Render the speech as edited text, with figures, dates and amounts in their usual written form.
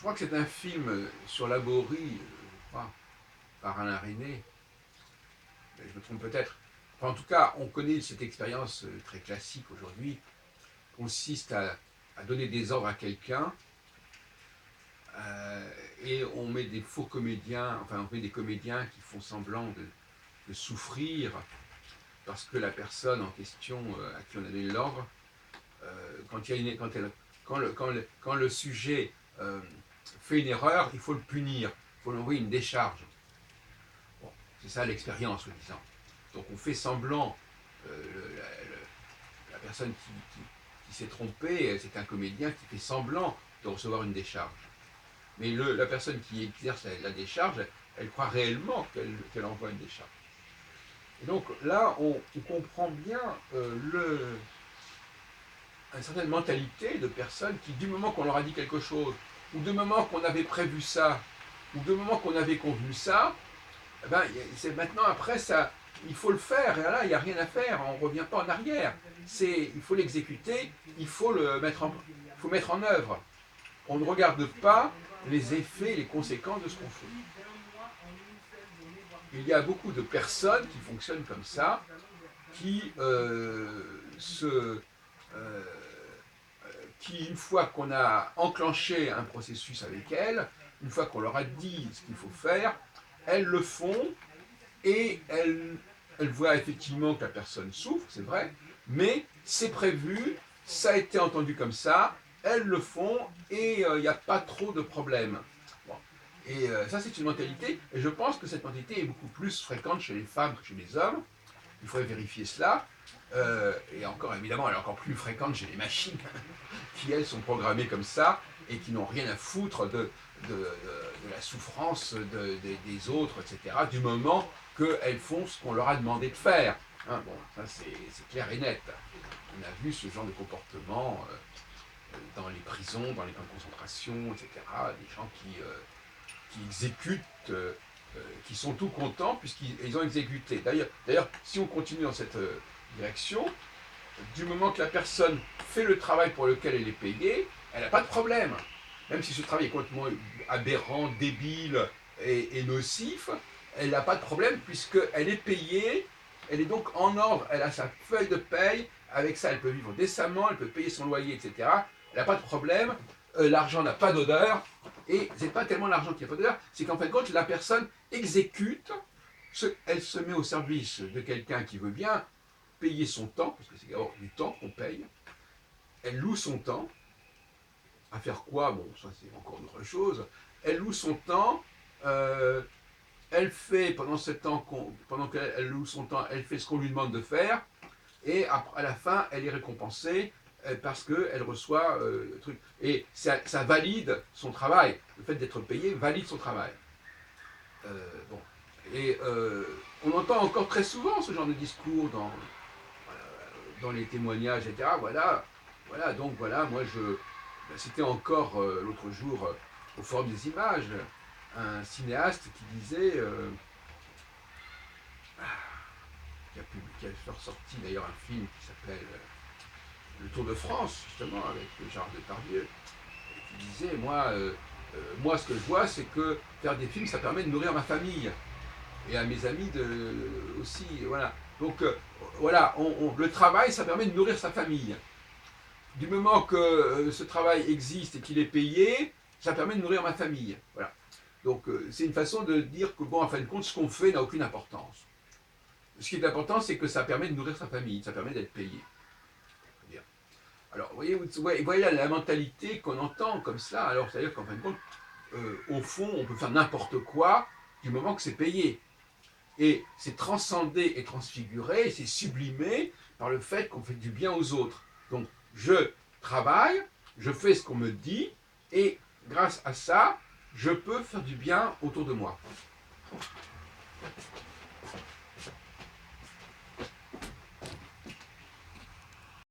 crois que c'est un film sur Laborie, je crois, par Alain Resnais, mais je me trompe peut-être. Enfin, en tout cas, on connaît cette expérience très classique aujourd'hui, consiste à donner des ordres à quelqu'un, et on met des faux comédiens, enfin on met des comédiens qui font semblant de souffrir parce que la personne en question à qui on a donné l'ordre, quand, il y a une, quand, elle, quand le sujet fait une erreur, il faut le punir, il faut lui envoyer une décharge. Bon, c'est ça l'expérience, soi-disant. Donc on fait semblant, la personne qui s'est trompée, c'est un comédien qui fait semblant de recevoir une décharge. Mais la personne qui exerce la décharge, elle croit réellement qu'elle envoie une décharge. Et donc là, on comprend bien une certaine mentalité de personnes qui, du moment qu'on leur a dit quelque chose, ou du moment qu'on avait prévu ça, ou du moment qu'on avait convenu ça, eh ben, c'est maintenant après ça, il faut le faire, et là il n'y a rien à faire, on ne revient pas en arrière. Il faut l'exécuter, il faut mettre en œuvre. On ne regarde pas les effets, les conséquences de ce qu'on fait. Il y a beaucoup de personnes qui fonctionnent comme ça, qui qui, une fois qu'on a enclenché un processus avec elles, une fois qu'on leur a dit ce qu'il faut faire, elles le font et elles voient effectivement que la personne souffre, c'est vrai, mais c'est prévu, ça a été entendu comme ça, elles le font et il n'y a pas trop de problèmes. Bon. Et ça, c'est une mentalité, et je pense que cette mentalité est beaucoup plus fréquente chez les femmes que chez les hommes. Il faudrait vérifier cela. Et encore, évidemment, elle est encore plus fréquente chez les machines, qui, elles, sont programmées comme ça, et qui n'ont rien à foutre de la souffrance des autres, etc., du moment qu'elles font ce qu'on leur a demandé de faire. Hein, bon, ça, c'est clair et net. On a vu ce genre de comportement dans les prisons, dans les camps de concentration, etc., des gens qui exécutent, qui sont tout contents puisqu'ils ont exécuté. D'ailleurs, si on continue dans cette direction, du moment que la personne fait le travail pour lequel elle est payée, elle n'a pas de problème. Même si ce travail est complètement aberrant, débile et nocif, elle n'a pas de problème puisqu'elle est payée, elle est donc en ordre, elle a sa feuille de paye, avec ça elle peut vivre décemment, elle peut payer son loyer, etc. Elle n'a pas de problème, l'argent n'a pas d'odeur, et c'est pas tellement l'argent qui n'a pas d'odeur, c'est qu'en fin de compte, la personne exécute, elle se met au service de quelqu'un qui veut bien payer son temps, parce que c'est d'abord du temps qu'on paye, elle loue son temps, à faire quoi? Bon, ça c'est encore autre chose. Elle loue son temps, elle fait pendant ce temps, pendant qu'elle loue son temps, elle fait ce qu'on lui demande de faire, et à la fin, elle est récompensée parce qu'elle reçoit le truc. Et ça valide son travail. Le fait d'être payé valide son travail. Bon. Et on entend encore très souvent ce genre de discours dans les témoignages, etc. Voilà, donc voilà, moi c'était encore l'autre jour au Forum des images, un cinéaste qui disait, qui a ressorti d'ailleurs un film qui s'appelle Le Tour de France, justement, avec Gérard Depardieu, et qui disait, moi ce que je vois, c'est que faire des films, ça permet de nourrir ma famille, et à mes amis aussi, voilà. Donc voilà, le travail, ça permet de nourrir sa famille. Du moment que ce travail existe et qu'il est payé, ça permet de nourrir ma famille. Voilà. Donc c'est une façon de dire que, bon, en fin de compte, ce qu'on fait n'a aucune importance. Ce qui est important, c'est que ça permet de nourrir sa famille, ça permet d'être payé. Alors, vous voyez la mentalité qu'on entend comme ça, alors c'est-à-dire qu'en fin de compte, au fond, on peut faire n'importe quoi du moment que c'est payé. Et c'est transcendé et transfiguré, c'est sublimé par le fait qu'on fait du bien aux autres. Donc, je travaille, je fais ce qu'on me dit, et grâce à ça, je peux faire du bien autour de moi.